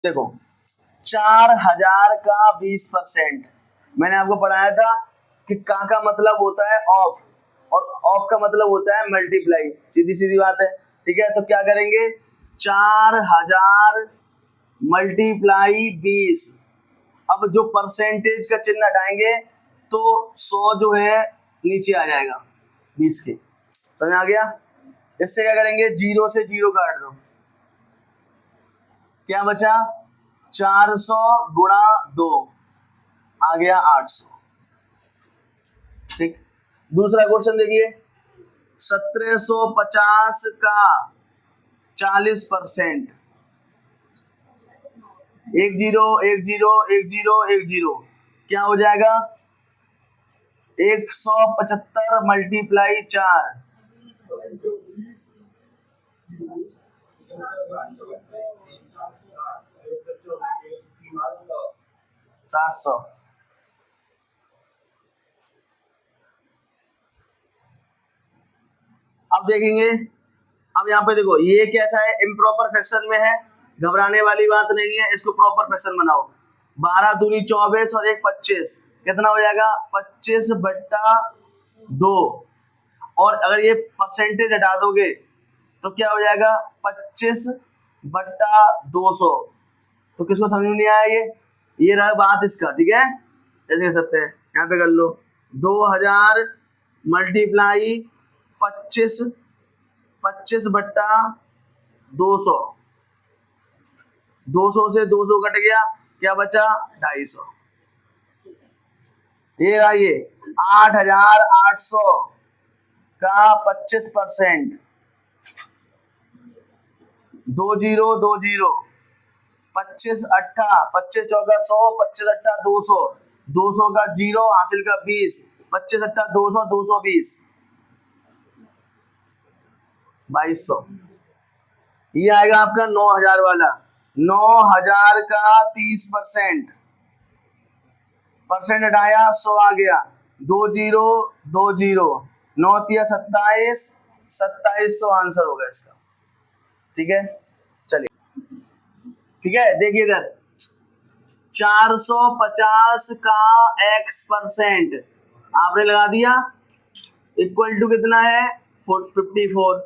देखो 4000 का 20%, मैंने आपको पढ़ाया था कि का मतलब होता है ऑफ, और ऑफ का मतलब होता है मल्टीप्लाई, सीधी सीधी बात है। ठीक है, तो क्या करेंगे, 4000 मल्टीप्लाई 20। अब जो परसेंटेज का चिन्ह हटाएंगे तो 100 जो है नीचे आ जाएगा 20 के। समझ आ गया? इससे क्या करेंगे, जीरो से जीरो काट दो, क्या बचा, 400 गुणा 2 आ गया 800। ठीक, दूसरा क्वेश्चन देखिए, 1750 का 40%, 1 0 1 0 1 0 1 0, क्या हो जाएगा, 175 मल्टीप्लाई 4, 700। अब देखेंगे, अब यहाँ पे देखो ये कैसा है, इम्प्रॉपर फ्रैक्शन में है, घबराने वाली बात नहीं है, इसको प्रॉपर फ्रैक्शन बनाओ। 12 दूनी 24 और 1 25, कितना हो जाएगा, 25/2। और अगर ये परसेंटेज हटा दोगे तो क्या हो जाएगा, 25/200। तो किसको समझ में नहीं आया, ये रहा बात इसका। ठीक है, ऐसे कह सकते हैं, यहाँ पे कर लो 2000 मल्टीप्लाई 25, 25/200, 200 से 200 कट गया, क्या बचा, 250। ये रहा ये 8800 का 25%, 2020, 25 8 25 चौका 100, 25 8 200, 200 का जीरो हासिल का 20, 25 8 200, 220, 2200। ये आएगा आपका 9000 वाला, 9000 का 30%, परसेंट हटाया 100 आ गया, 2020, 9 तिया 27, 2700 आंसर होगा इसका। ठीक है, चलिए, ठीक है, देखिए इधर 450 का x% आपने लगा दिया, इक्वल टू कितना है, 54।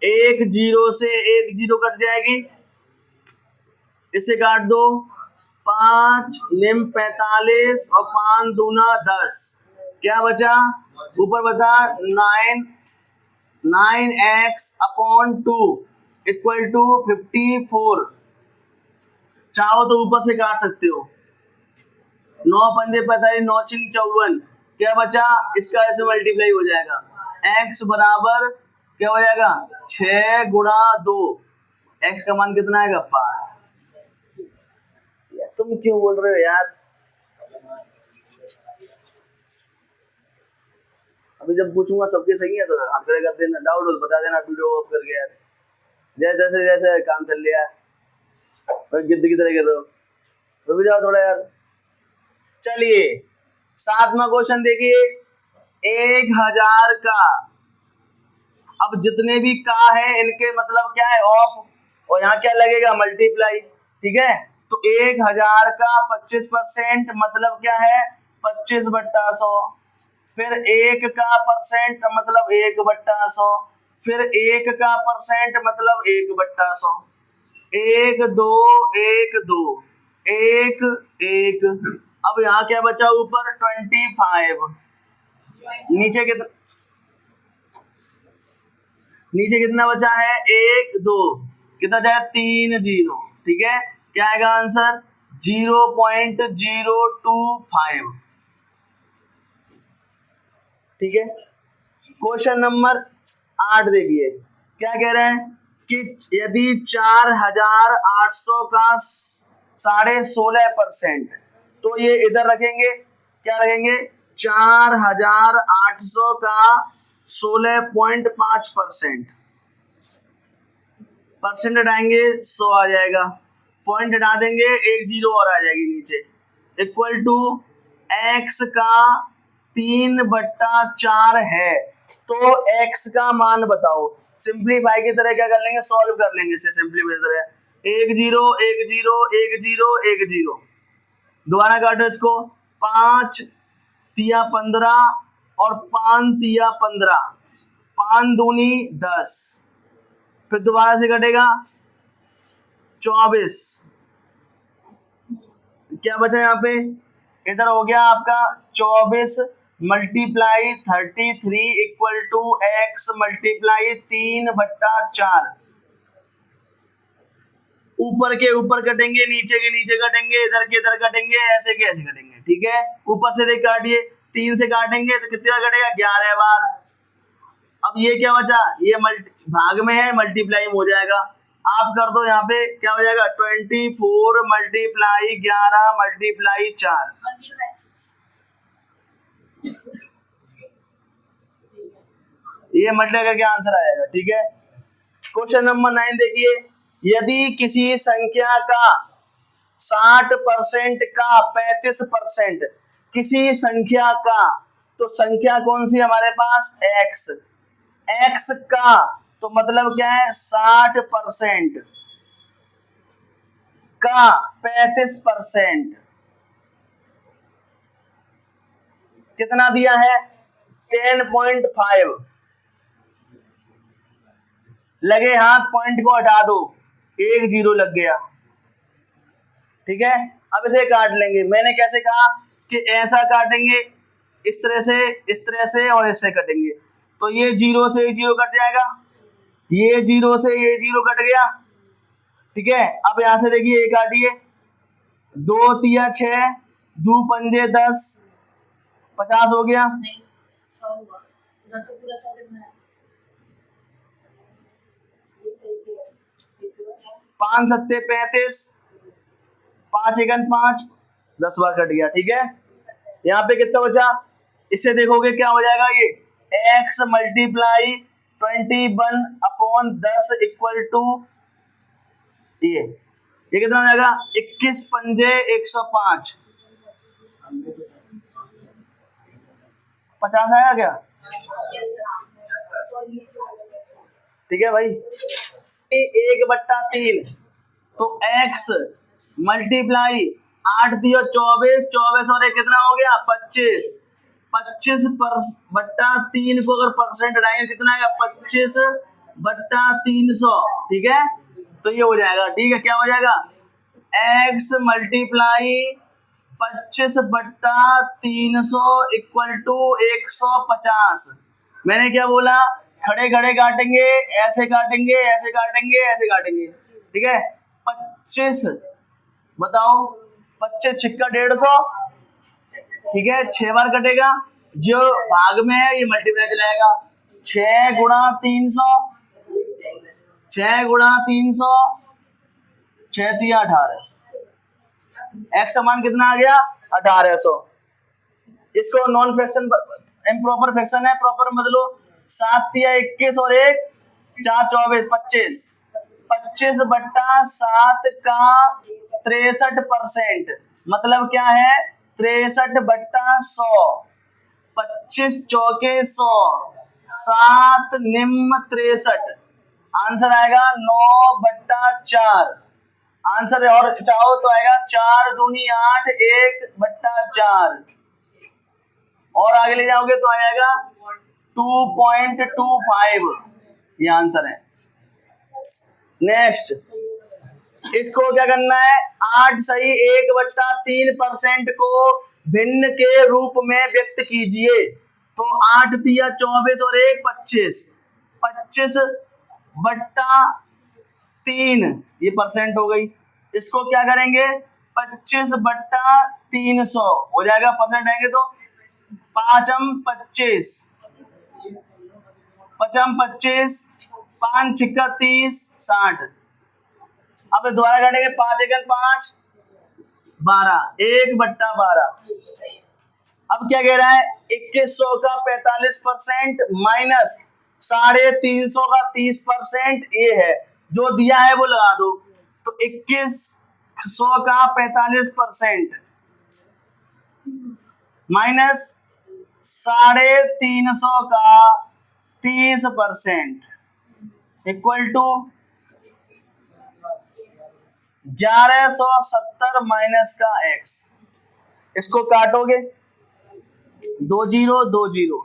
एक जीरो से एक जीरो कट जाएगी, इसे काट दो, 5 निम 45 और 5 दूना 10, क्या बचा, ऊपर बता 9x/2 इक्वल टू 54। चाहो तो ऊपर से काट सकते हो, 9 पंजे 45, 9 चिंग 54, क्या बचा, इसका ऐसे मल्टीप्लाई हो जाएगा, x बराबर क्या हो जाएगा, 6 गुणा 2, x का मान कितना आएगा, 5। तुम क्यों बोल रहे हो यार, अभी जब पूछूंगा सबके सही है तो हाथ खड़े कर देना, डाउट हो तो बता देना वीडियो ऑफ करके यार, जैसे जैसे काम चल रहा है गिद्ध की तरह कर रहे हो, रुक जाओ थोड़ा यार। चलिए 7वां क्वेश्चन देखिए, 1000 का, अब जितने भी का है इनके मतलब क्या है, ऑफ, और यहाँ क्या लगेगा, मल्टीप्लाई। ठीक है, तो 1000 का 25% मतलब क्या है, 25/100, फिर 1 का परसेंट मतलब 1/100, फिर 1 का परसेंट मतलब 1/100, 1 2 1 2 1 1। अब यहाँ क्या बचा, ऊपर 25, नीचे कितना, नीचे कितना बचा है, 1 2, कितना बचा है, 3 0। ठीक है, क्या आएगा आंसर, 0.025। ठीक है, क्वेश्चन नंबर 8 देखिए, क्या कह रहे हैं कि यदि 4800 का 16.5%, तो ये इधर रखेंगे, क्या रखेंगे, 4800 का 16.5%, परसेंट हटाएंगे 100 आ जाएगा, पॉइंट हटा देंगे 1 0 और आ जाएगी नीचे, इक्वल टू x का 3/4 है, तो x का मान बताओ। सिंप्लीफाई की तरह क्या कर लेंगे, सॉल्व कर लेंगे इसे सिंप्लीफाई की तरह। एक जीरो एक जीरो एक जीरो एक जीरो, दोबारा काटो इसको, 5 तिया 15 और 5 तिया 15, 5 दूनी 10, फिर दोबारा से कटेगा 24, क्या बचा यहाँ पे, इधर हो गया आपका 24 multiply 33 equal to x multiply 3/4, ऊपर के ऊपर कटेंगे, नीचे के नीचे कटेंगे, इधर के इधर कटेंगे, ऐसे के ऐसे कटेंगे, ठीक है। ऊपर से देख काटिए, 3 से काटेंगे तो कितना कटेगा, 11 बार। अब ये क्या बचा, ये भाग में है, मल्टीप्लाई हो जाएगा, आप कर दो यहाँ पे, क्या हो जाएगा 24 मल्टीप्लाई 11 मल्टीप्लाई 4, ये मल्टीप्लाई करके आंसर आएगा, ठीक है। क्वेश्चन नंबर 9 देखिए, यदि किसी संख्या का 60% का 35%, किसी संख्या का, तो संख्या कौन सी हमारे पास, x, x का तो मतलब क्या है 60% का 35%, कितना दिया है 10.5, लगे हाथ पॉइंट को हटा दो, 1 जीरो लग गया, ठीक है। अब इसे काट लेंगे, मैंने कैसे कहा कि ऐसा काटेंगे, इस तरह से और इससे कटेंगे, तो ये जीरो से ये जीरो कट जाएगा, ये जीरो से ये जीरो कट गया, ठीक है। अब यहां से देखिए ये काटिए, 2 तिया 6, 2 पंजे 10, 50 हो गया, 5 सत्ते 35, 5 एकन 5, 10 बार कट गया, ठीक है। यहाँ पे कितना बचा, इसे देखोगे क्या हो जाएगा, ये x मल्टीप्लाई 21/10 इक्वल टू ये कितना हो जाएगा, 21 पंजे 105, 50 आएगा क्या, ठीक है भाई। 1/3, तो x मल्टीप्लाई 8 दियो 24, 24 और एक कितना हो गया 25, 25/3 को अगर परसेंट हटाएंगे कितना आएगा 25/300, ठीक है। तो ये हो जाएगा, ठीक है, क्या हो जाएगा x मल्टीप्लाई 25/300 इक्वल टू 150। मैंने क्या बोला, खड़े खड़े काटेंगे, ऐसे काटेंगे, ऐसे काटेंगे, ऐसे काटेंगे, ठीक है। 25 बताओ, 25 छिक्का 150, ठीक है, 6 बार कटेगा, जो भाग में है ये मल्टीप्लाई चलाएगा, 6 गुणा 300, 6 गुणा 300, 6 तिया 1800, एक्स समान कितना आ गया 1800। इसको नॉन फ्रैक्शन इम्प्रॉपर फ्रैक्शन है, प्रॉपर बदलो, 7 तिया 21 और 1 4 24 25, 25/7 का 63%, मतलब क्या है 63/100, 25 चौके 100, 7 निम्न 63, आंसर आएगा 9/4, आंसर और चाहो तो आएगा 4 दूनी 8 1/4, और आगे ले जाओगे तो आ जाएगा 2.25, ये आंसर है। नेक्स्ट, इसको क्या करना है, 8 सही 1/3% को भिन्न के रूप में व्यक्त कीजिए, तो 8 तिया 24 और 1 25, 25/3 ये परसेंट हो गई, इसको क्या करेंगे 25/300 हो जाएगा, परसेंट आएंगे तो 5×25, 5×25, 5 छिक्का 30 60, अब दोबारा काटेंगे, 5 एकन 5 12, 1/12। अब क्या कह रहा है, 2100 का 45% माइनस 350 का 30%, ये है जो दिया है वो लगा दो, तो 2100 का 45% माइनस 350 का 30% इक्वल टू 1170 माइनस का x, इसको काटोगे 2 जीरो 2 जीरो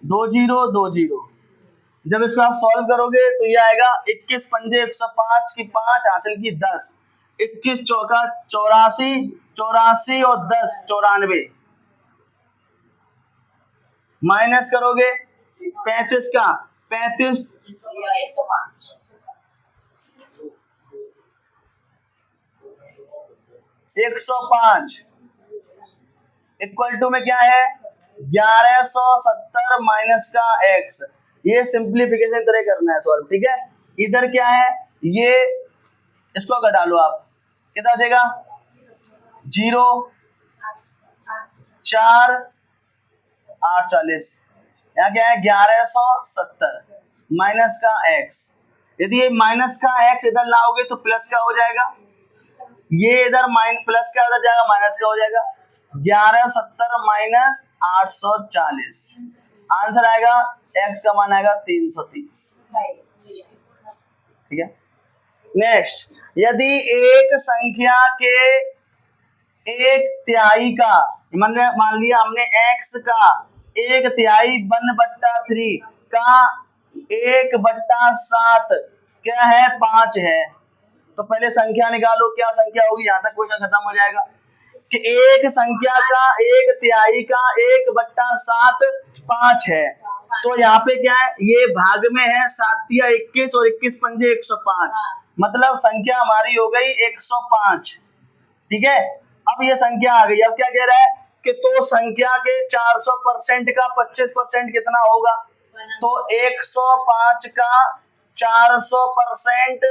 2 जीरो 2 जीरो, जब इसको आप सॉल्व करोगे तो ये आएगा 21 पंजे 105 की 5 हासिल की 10, 21 चौका 84, 84 और 10 94, माइनस करोगे 35 का 35 105 इक्वल टू में क्या है 1170 माइनस का x। ये सिंप्लीफिकेशन तरह करना है सॉल्व, ठीक है। इधर क्या है, ये इसको घटा लो आप, कितना बचेगा 0 4 8 40, यहाँ क्या है 1170 माइनस का x। यदि ये माइनस का x इधर लाओगे तो प्लस का हो जाएगा, ये इधर प्लस का उधर जाएगा माइनस का हो जाएगा, 1170 माइनस 840, आंसर आएगा x का मान आएगा 330, ठीक है। नेक्स्ट, यदि एक संख्या के एक तिहाई का, मान लिया हमने x का एक तिहाई 1/3 का 1/7 क्या है 5 है, तो पहले संख्या निकालो, क्या संख्या होगी, यहां तक क्वेश्चन खत्म हो जाएगा कि एक संख्या का एक तिहाई का 1/7 5 है, तो यहाँ पे क्या है, ये भाग में है 7 या 21 और 21 पंजे 105, मतलब संख्या हमारी हो गई 105, ठीक है। अब ये संख्या आ गई, अब क्या कह रहा है कि तो संख्या के 400% का 25% कितना होगा, तो 105 का 400%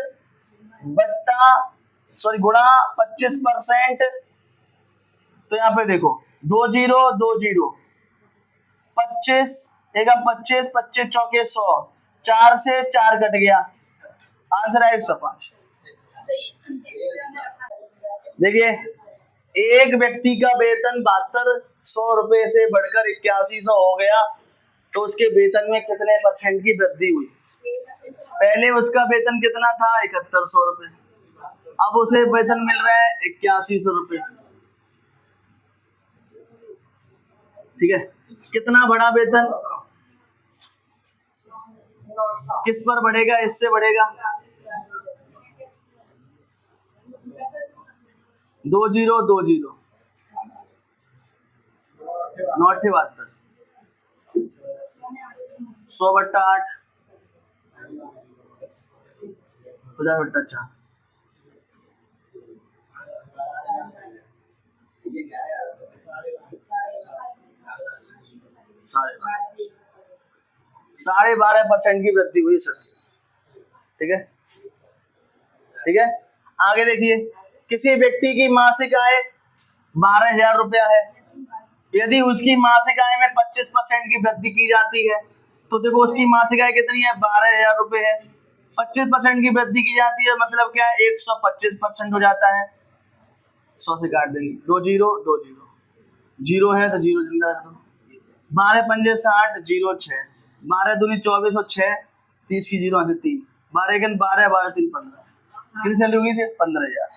बट्टा गुणा 25%, तो यहाँ पे देखो 2 जीरो 2 जीरो 25 एक 25 25 चौके 100, 4 से 4 कट गया, आंसर है 105। देखिए एक व्यक्ति का वेतन 7200 रुपए से बढ़कर 8100 हो गया, तो उसके वेतन में कितने % की वृद्धि हुई। पहले उसका वेतन कितना था 7100 रुपए, अब उसे वेतन मिल रहा है 8100 रुपए, ठीक है। कितना बढ़ा वेतन, किस पर बढ़ेगा, इससे बढ़ेगा 2 जीरो 2 जीरो 9/72 100/8 50/4 12.5% की वृद्धि हुई सर, ठीक है, ठीक है। आगे देखिए, किसी व्यक्ति की मासिक आय 12,000 रुपया है, यदि उसकी मासिक आय में 25% की वृद्धि की जाती है, तो देखो उसकी मासिक आय कितनी है 12,000 रुपए है, 25% की वृद्धि की जाती है, मतलब क्या है 125% हो जाता है, 100 से काट देंगे 2 जीरो 2 जीरो, जीरो है तो जीरो जिंदा रख दो, 12 पंजे 60 जीरो 6, 12 दूनी 24 और 6 30 की जीरो से 3, 12 1 12 12 3 15, कितनी सैलरी होगी से 15,000।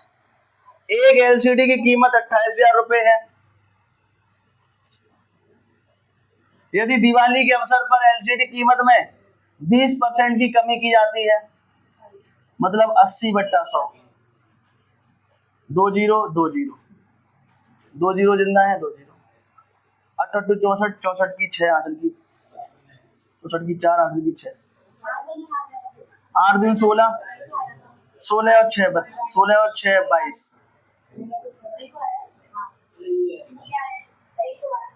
एक एलसीडी की कीमत 28,000 रुपए है, यदि दिवाली के अवसर पर एलसीडी कीमत में 20% की कमी की जाती है, मतलब 80/100, 2 जीरो 2 जीरो 2 जीरो जिंदा है 2 जीरो, 8 8 64 64 की 6 हासिल की, 64 की 4 हासिल की 6, 8 दिन 16 16 और 6 16 और 6 22,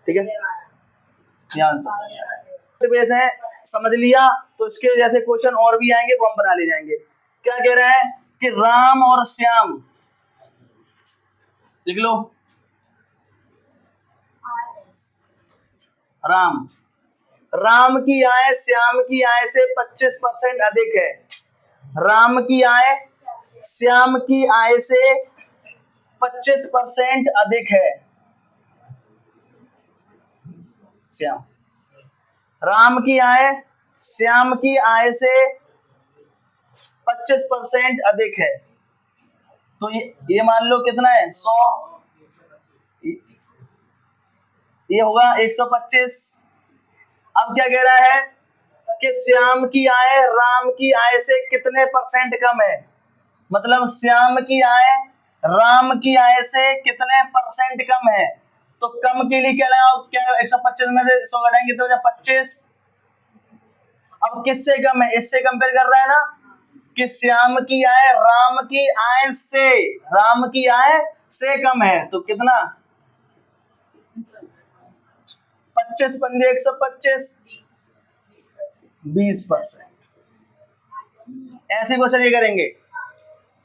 ठीक है। बेस है, समझ लिया, तो इसके जैसे क्वेश्चन और भी आएंगे वो हम बना ले जाएंगे। क्या कह रहे हैं कि राम और श्याम, देख लो, राम की आय श्याम की आय से 25% अधिक है, राम की आय श्याम की आय से 25% अधिक है, श्याम, राम की आय श्याम की आय से 25% अधिक है, तो ये मान लो कितना है 100, ये होगा 125। अब क्या कह रहा है कि श्याम की आय राम की आय से कितने परसेंट कम है, मतलब श्याम की आय राम की आय से कितने परसेंट कम है। तो कम के लिए क्या लगाओ, क्या 125 में से 100 घटाएंगे तो 25। अब किससे कम है, इससे कंपेयर कर रहा है ना कि श्याम की आय राम की आय से कम है। तो कितना 25 पंजे 125, 20%। ऐसे क्वेश्चन ये करेंगे,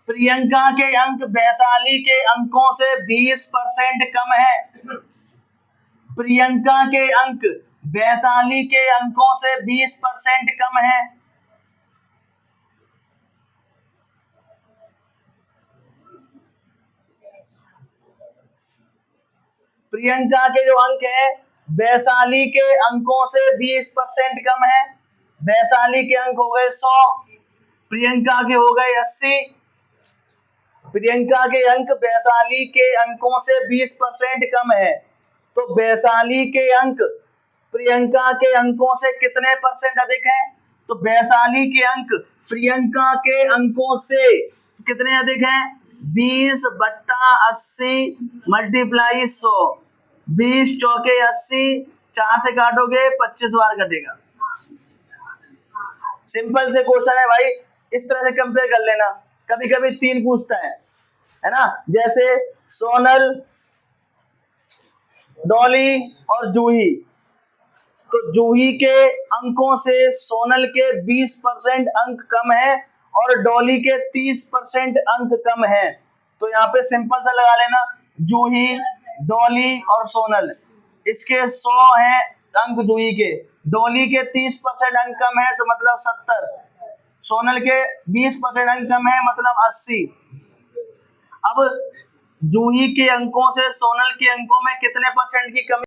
प्रियंका के अंक वैशाली के अंकों से 20% कम है। प्रियंका के अंक वैशाली के अंकों से 20% कम है। प्रियंका के जो अंक है वैशाली के अंकों से 20% कम है। वैशाली के अंक हो गए 100, प्रियंका के हो गए 80। प्रियंका के अंक वैशाली के अंकों से 20% कम है। तो वैशाली के अंक प्रियंका के अंकों से कितने परसेंट अधिक हैं? तो वैशाली के अंक प्रियंका के अंकों से कितने अधिक हैं? 20/80 मल्टीप्लाई 100, 20 चौके 80, 4 से काटोगे 25 बार कटेगा। सिंपल से क्वेश्चन है भाई, इस तरह से कंपेयर कर लेना। कभी कभी 3 पूछता है ना, जैसे सोनल, डॉली और जूही। तो जूही के अंकों से सोनल के 20% अंक कम है और डॉली के 30% अंक कम है। तो यहाँ पे सिंपल सा लगा लेना, जूही, डॉली और सोनल, इसके 100 हैं अंक जूही के, डॉली के 30% अंक कम है तो मतलब 70, सोनल के 20% अंक कम है मतलब 80। अब जूही के अंकों से सोनल के अंकों में कितने परसेंट की कमी